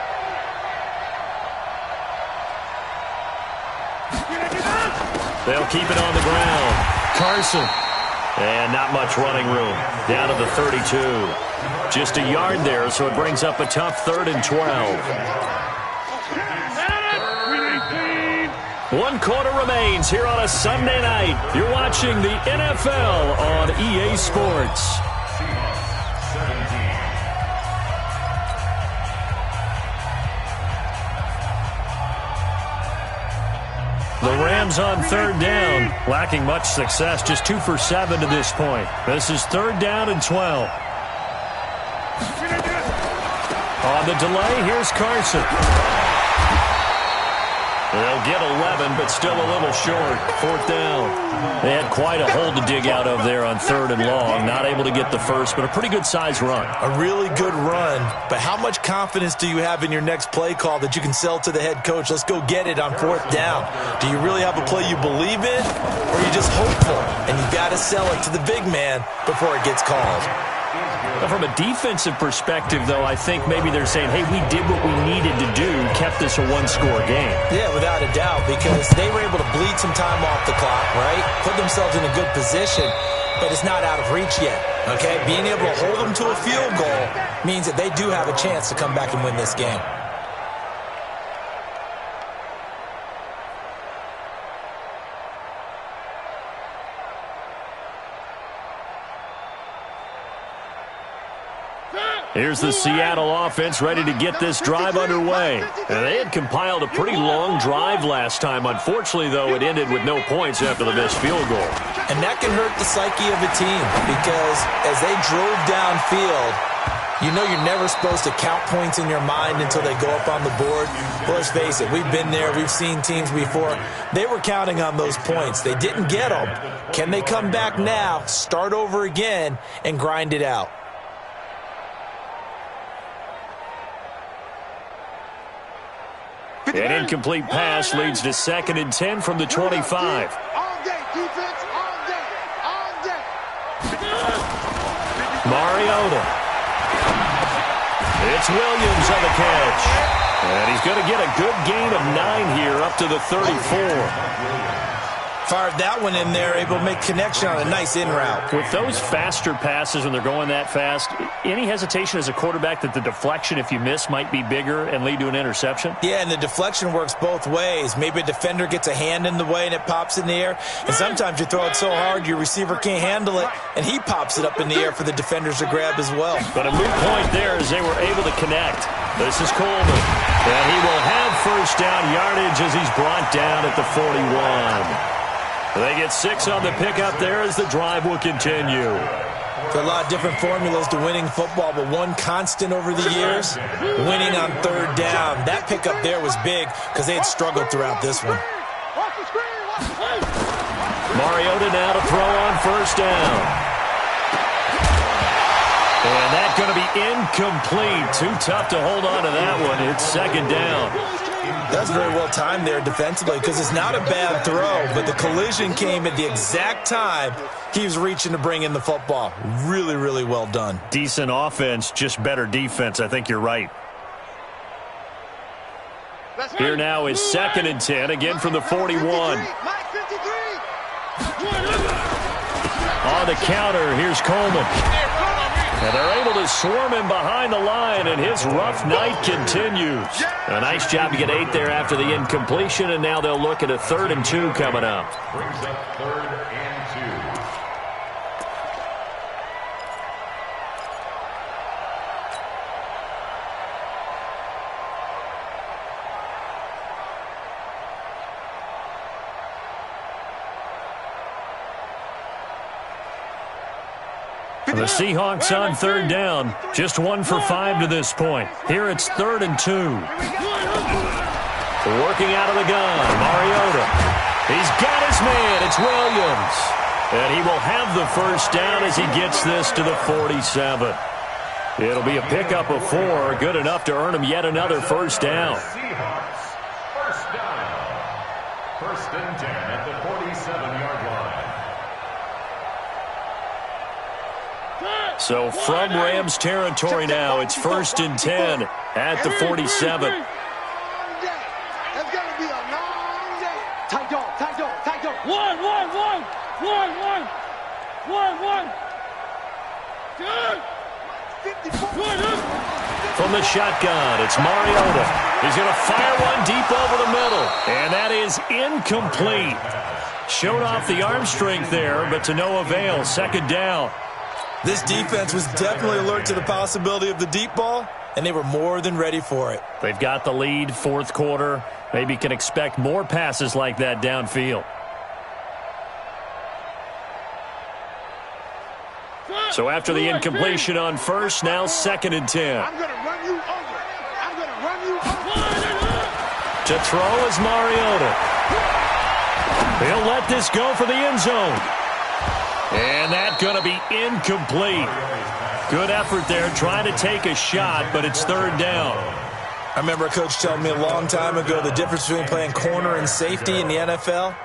They'll keep it on the ground. Carson. And not much running room. Down to the 32. Just a yard there, so it brings up a tough 3rd and 12. 1 quarter remains here on a Sunday night. You're watching the NFL on EA Sports. The Rams on 3rd down, lacking much success, just 2 for 7 to this point. This is 3rd down and 12. On the delay, here's Carson. They'll get 11, but still a little short. 4th down. They had quite a hole to dig out of there on 3rd and long. Not able to get the first, but a pretty good-sized run. A really good run, but how much confidence do you have in your next play call that you can sell to the head coach? Let's go get it on 4th down. Do you really have a play you believe in, or are you just hopeful? And you got to sell it to the big man before it gets called. From a defensive perspective, though, I think maybe they're saying, hey, we did what we needed to do, kept this a 1-score game. Yeah, without a doubt, because they were able to bleed some time off the clock, right? Put themselves in a good position, but it's not out of reach yet, okay? Being able to hold them to a field goal means that they do have a chance to come back and win this game. Here's the Seattle offense ready to get this drive underway. And they had compiled a pretty long drive last time. Unfortunately, though, it ended with no points after the missed field goal. And that can hurt the psyche of a team because as they drove downfield, you know you're never supposed to count points in your mind until they go up on the board. Well, let's face it, we've been there. We've seen teams before. They were counting on those points. They didn't get them. Can they come back now, start over again, and grind it out? An incomplete pass leads to 2nd and 10 from the 25. All day, defense, all day, all day. Mariota. It's Williams on the catch. And he's going to get a good gain of 9 here up to the 34. Fired that one in there, able to make connection on a nice in route. With those faster passes when they're going that fast, any hesitation as a quarterback that the deflection, if you miss, might be bigger and lead to an interception? Yeah, and the deflection works both ways. Maybe a defender gets a hand in the way and it pops in the air. And sometimes you throw it so hard your receiver can't handle it, and he pops it up in the air for the defenders to grab as well. But a moot point there as they were able to connect. This is Coleman. And he will have 1st down yardage as he's brought down at the 41. They get 6 on the pickup there as the drive will continue. There are a lot of different formulas to winning football, but one constant over the years, winning on 3rd down. That pickup there was big because they had struggled throughout this one. Mariota now to throw on 1st down. And that's going to be incomplete. Too tough to hold on to that one. It's 2nd down. That's very well timed there defensively because it's not a bad throw, but the collision came at the exact time he was reaching to bring in the football. Really, really well done. Decent offense, just better defense. I think you're right. Here now is 2nd and 10, again from the 41. On the counter, here's Coleman. And they're able to swarm him behind the line, and his rough night continues. A nice job to get 8 there after the incompletion, and now they'll look at a 3rd and 2 coming up. Brings up 3rd and 2. The Seahawks on 3rd down. Just 1 for 5 to this point. Here it's 3rd and 2. Working out of the gun, Mariota. He's got his man. It's Williams. And he will have the 1st down as he gets this to the 47. It'll be a pickup of 4. Good enough to earn him yet another 1st down. Seahawks, 1st down. 1st and 10 at the 47-yard line. So from Rams territory now, it's 1st and 10 at the 47. It's going to be a long day. Tight dog, tight dog, tight dog. One. Good. From the shotgun, it's Mariota. He's going to fire one deep over the middle, and that is incomplete. Showed off the arm strength there, but to no avail. Second down. This defense was definitely alert to the possibility of the deep ball, and they were more than ready for it. They've got the lead, fourth quarter. Maybe can expect more passes like that downfield. So after the incompletion on first, now 2nd and 10. I'm going to run you over. I'm going to run you over. To throw is Mariota. He'll let this go for the end zone. And that's going to be incomplete. Good effort there, trying to take a shot, but it's 3rd down. I remember a coach telling me a long time ago the difference between playing corner and safety in the NFL.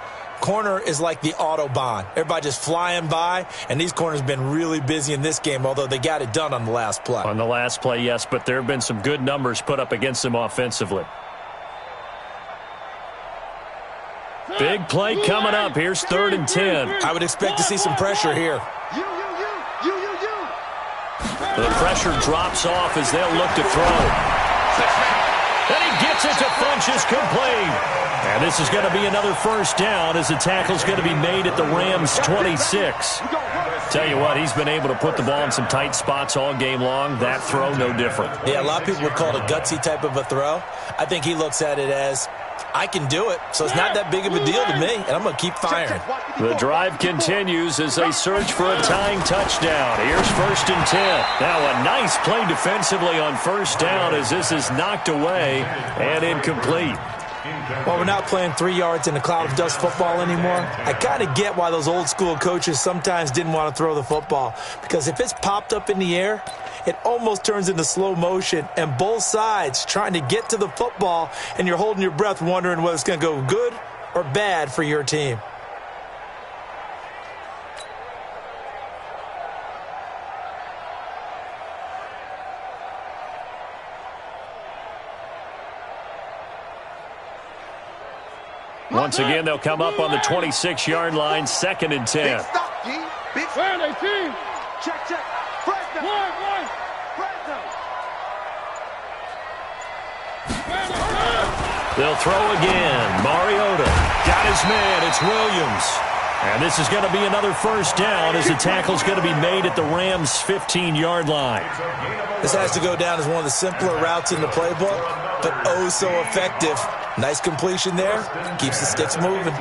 Corner is like the Autobahn. Everybody just flying by, and these corners have been really busy in this game, although they got it done on the last play. On the last play, yes, but there have been some good numbers put up against them offensively. Big play coming up. Here's 3rd and 10. I would expect to see some pressure here. You. The pressure drops off as they'll look to throw. And he gets it to Funchess complete. And this is going to be another 1st down as the tackle's going to be made at the Rams' 26. Tell you what, he's been able to put the ball in some tight spots all game long. That throw, no different. Yeah, a lot of people would call it a gutsy type of a throw. I think he looks at it as, I can do it, so it's not that big of a deal to me, and I'm going to keep firing. The drive continues as they search for a tying touchdown. Here's 1st and 10. Now a nice play defensively on 1st down as this is knocked away and incomplete. Well, we're not playing 3 yards in a cloud of dust football anymore. I kind of get why those old school coaches sometimes didn't want to throw the football, because if it's popped up in the air, it almost turns into slow motion, and both sides trying to get to the football, and you're holding your breath wondering whether it's going to go good or bad for your team. Once again, they'll come up on the 26-yard line, 2nd and 10. Big stop, G. Big stop. 18. Check. Fresno. One. Fresno. They'll throw again. Mariota got his man. It's Williams. And this is going to be another 1st down as the tackle's going to be made at the Rams' 15-yard line. This has to go down as one of the simpler routes in the playbook, but oh so effective. Nice completion there. Keeps the sticks moving.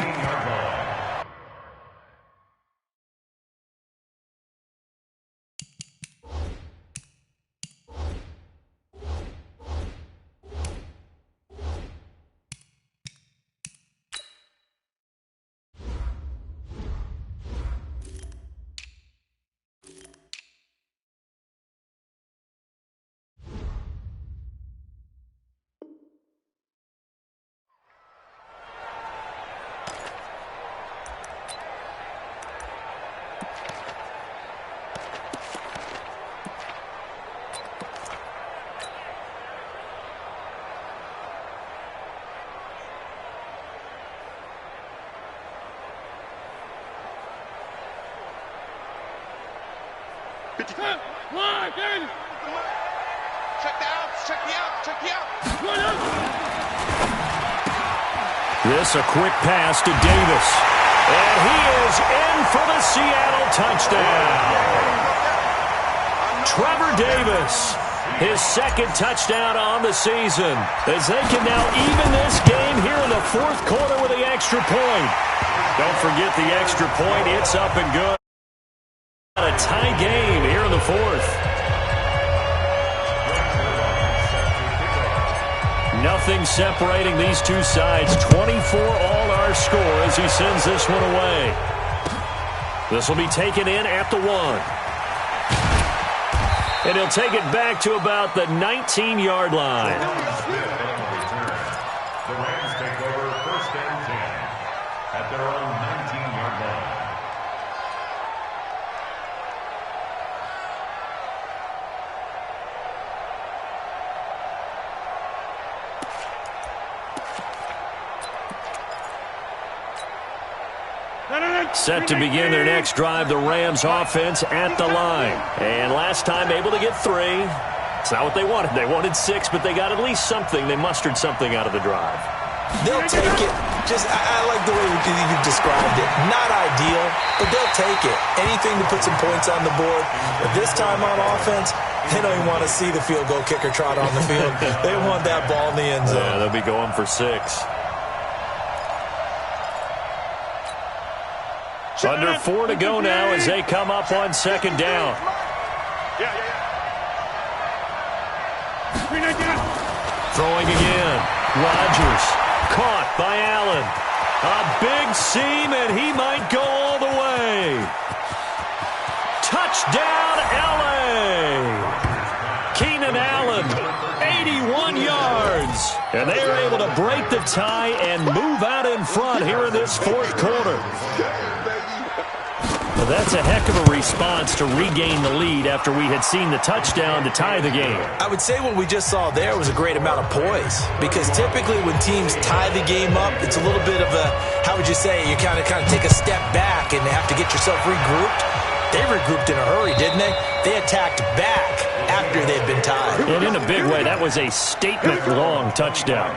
This a quick pass to Davis. And he is in for the Seattle touchdown. Trevor Davis, his 2nd touchdown on the season, as they can now even this game here in the 4th quarter with the extra point. Don't forget the extra point. It's up and good. A tie game here in the 4th. Nothing separating these two sides. 24 all our score as he sends this one away. This will be taken in at the 1. And he'll take it back to about the 19-yard line. The Rams take over 1st and 10 at their own 19-yard line. Set to begin their next drive, the Rams offense at the line. And last time able to get 3. It's not what they wanted. They wanted 6, but they got at least something. They mustered something out of the drive. They'll take it. I like the way you described it. Not ideal, but they'll take it. Anything to put some points on the board. But this time on offense, they don't even want to see the field goal kicker trot on the field. They want that ball in the end zone. Yeah, they'll be going for 6. Under 4 to go now as they come up on 2nd down. Throwing again. Rodgers. Caught by Allen. A big seam, and he might go all the way. Touchdown, L.A. Keenan Allen, 81 yards. And they are able to break the tie and move out in front here in this 4th quarter. Well, that's a heck of a response to regain the lead after we had seen the touchdown to tie the game. I would say what we just saw there was a great amount of poise, because typically when teams tie the game up, it's a little bit of a, how would you say, you kind of take a step back and have to get yourself regrouped. They regrouped in a hurry, didn't they? They attacked back after they'd been tied. And in a big way, that was a statement-long touchdown.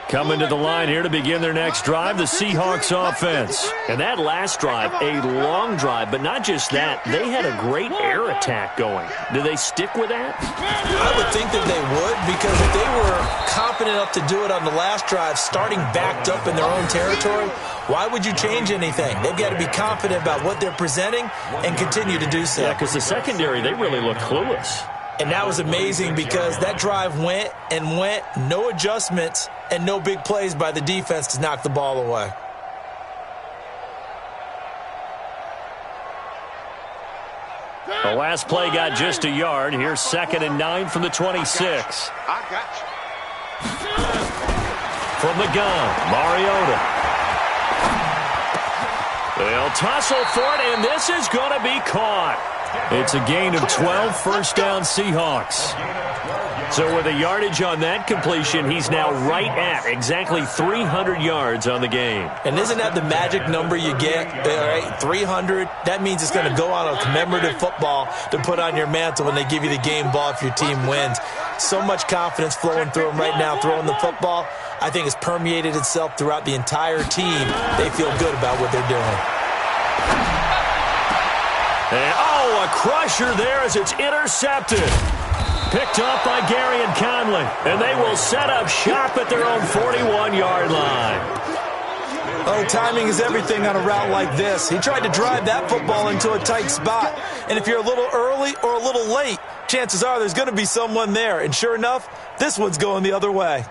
Coming to the line here to begin their next drive, the Seahawks offense. And that last drive, a long drive, but not just that. They had a great air attack going. Do they stick with that? I would think that they would, because if they were confident enough to do it on the last drive, starting backed up in their own territory, why would you change anything? They've got to be confident about what they're presenting and continue to do so. Yeah, because the secondary, they really look clueless. And that was amazing because that drive went and went, no adjustments, and no big plays by the defense to knock the ball away. The last play got just a yard. Here's 2nd and 9 from the 26. I got you. From the gun, Mariota. They'll tussle for it, and this is going to be caught. It's a gain of 12, first down Seahawks. So with a yardage on that completion, he's now right at exactly 300 yards on the game. And isn't that the magic number you get? All right, 300. That means it's going to go on a commemorative football to put on your mantle when they give you the game ball if your team wins. So much confidence flowing through them right now, throwing the football. I think it's permeated itself throughout the entire team. They feel good about what they're doing. And, a crusher there as it's intercepted. Picked up by Gary and Conley. And they will set up shop at their own 41-yard line. Oh, timing is everything on a route like this. He tried to drive that football into a tight spot. And if you're a little early or a little late, chances are there's going to be someone there. And sure enough, this one's going the other way.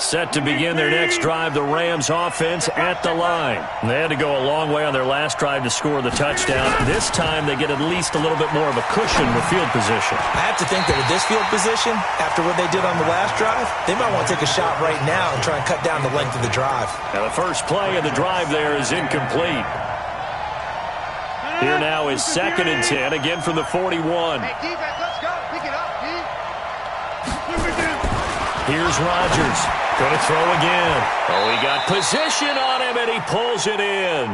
Set to begin their next drive, the Rams offense at the line. They had to go a long way on their last drive to score the touchdown. This time they get at least a little bit more of a cushion with field position. I have to think that with this field position, after what they did on the last drive, they might want to take a shot right now and try and cut down the length of the drive. Now the first play of the drive there is incomplete. Here now is 2nd and 10, again from the 41. Hey, defense, let's go. Pick it up, D. Here's Rodgers. Going to throw again. Oh, he got position on him, and he pulls it in.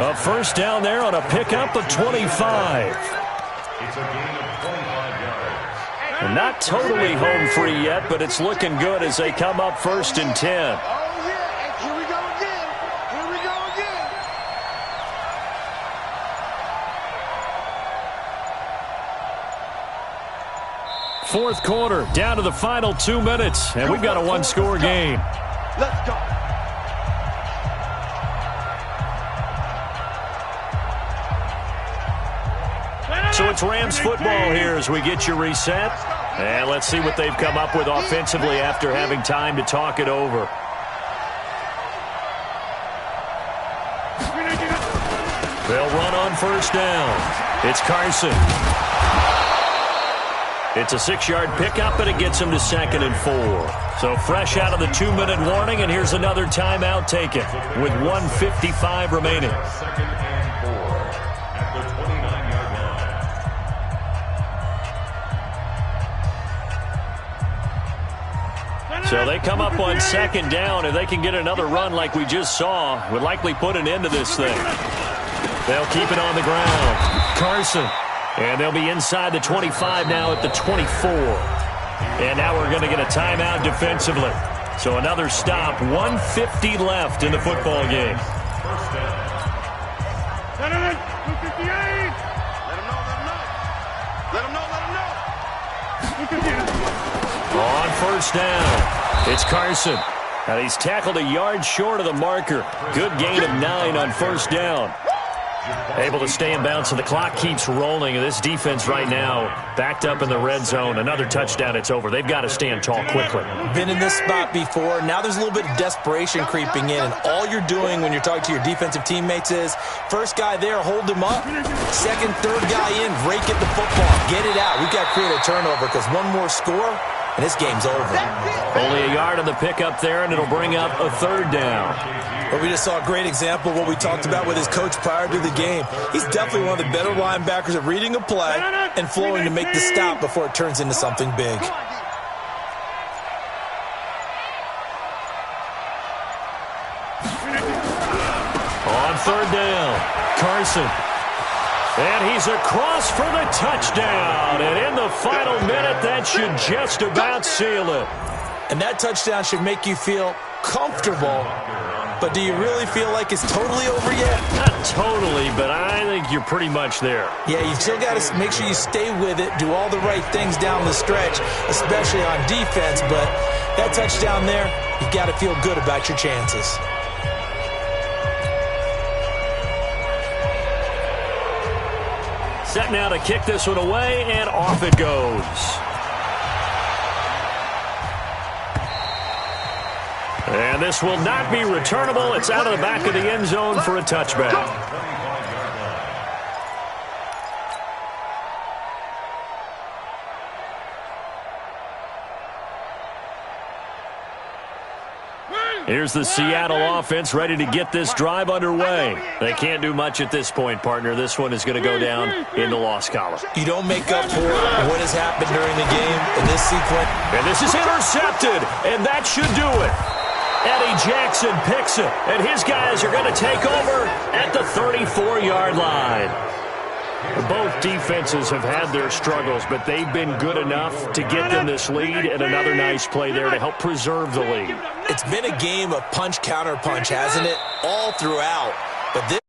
A first down there on a pickup of 25. It's a gain of 25 yards. And not totally home free yet, but it's looking good as they come up 1st and 10. Oh, yeah, and here we go again. Here we go again. Fourth quarter, down to the final 2 minutes, and we've got a one-score game. Let's go. So it's Rams football here as we get you reset. And let's see what they've come up with offensively after having time to talk it over. They'll run on first down. It's Carson. It's a 6-yard pickup, and it gets him to 2nd and 4. So fresh out of the 2-minute warning, and here's another timeout taken with 1:55 remaining. 2nd and 4 at the 29-yard line. So they come up on 2nd down. If they can get another run like we just saw, would likely put an end to this thing. They'll keep it on the ground. Carson. And they'll be inside the 25 now at the 24. And now we're going to get a timeout defensively. So another stop. 1:50 left in the football game. First down. 258. Let him know. Let him know. On first down, it's Carson. And he's tackled a yard short of the marker. Good gain of 9 on first down. Able to stay in bounds, so the clock keeps rolling. And this defense right now backed up in the red zone. Another touchdown, it's over. They've got to stand tall quickly. Been in this spot before. Now there's a little bit of desperation creeping in. And all you're doing when you're talking to your defensive teammates is, first guy there, hold him up. Second, third guy in, rake at the football. Get it out. We've got to create a turnover because one more score, and this game's over. Only a yard on the pickup there, and it'll bring up a 3rd down. But we just saw a great example of what we talked about with his coach prior to the game. He's definitely one of the better linebackers at reading a play and flowing to make the stop before it turns into something big. On 3rd down, Carson. And he's across for the touchdown. And in the final minute, that should just about seal it. And that touchdown should make you feel comfortable. But do you really feel like it's totally over yet? Not totally, but I think you're pretty much there. Yeah, you still got to make sure you stay with it, do all the right things down the stretch, especially on defense. But that touchdown there, you got to feel good about your chances. Set now to kick this one away, and off it goes. And this will not be returnable. It's out of the back of the end zone for a touchback. Here's the Seattle offense ready to get this drive underway. They can't do much at this point, partner. This one is going to go down in the loss column. You don't make up for what has happened during the game in this sequence. And this is intercepted, and that should do it. Eddie Jackson picks it, and his guys are going to take over at the 34-yard line. Both defenses have had their struggles, but they've been good enough to get them this lead, and another nice play there to help preserve the lead. It's been a game of punch, counter punch, hasn't it? All throughout. But this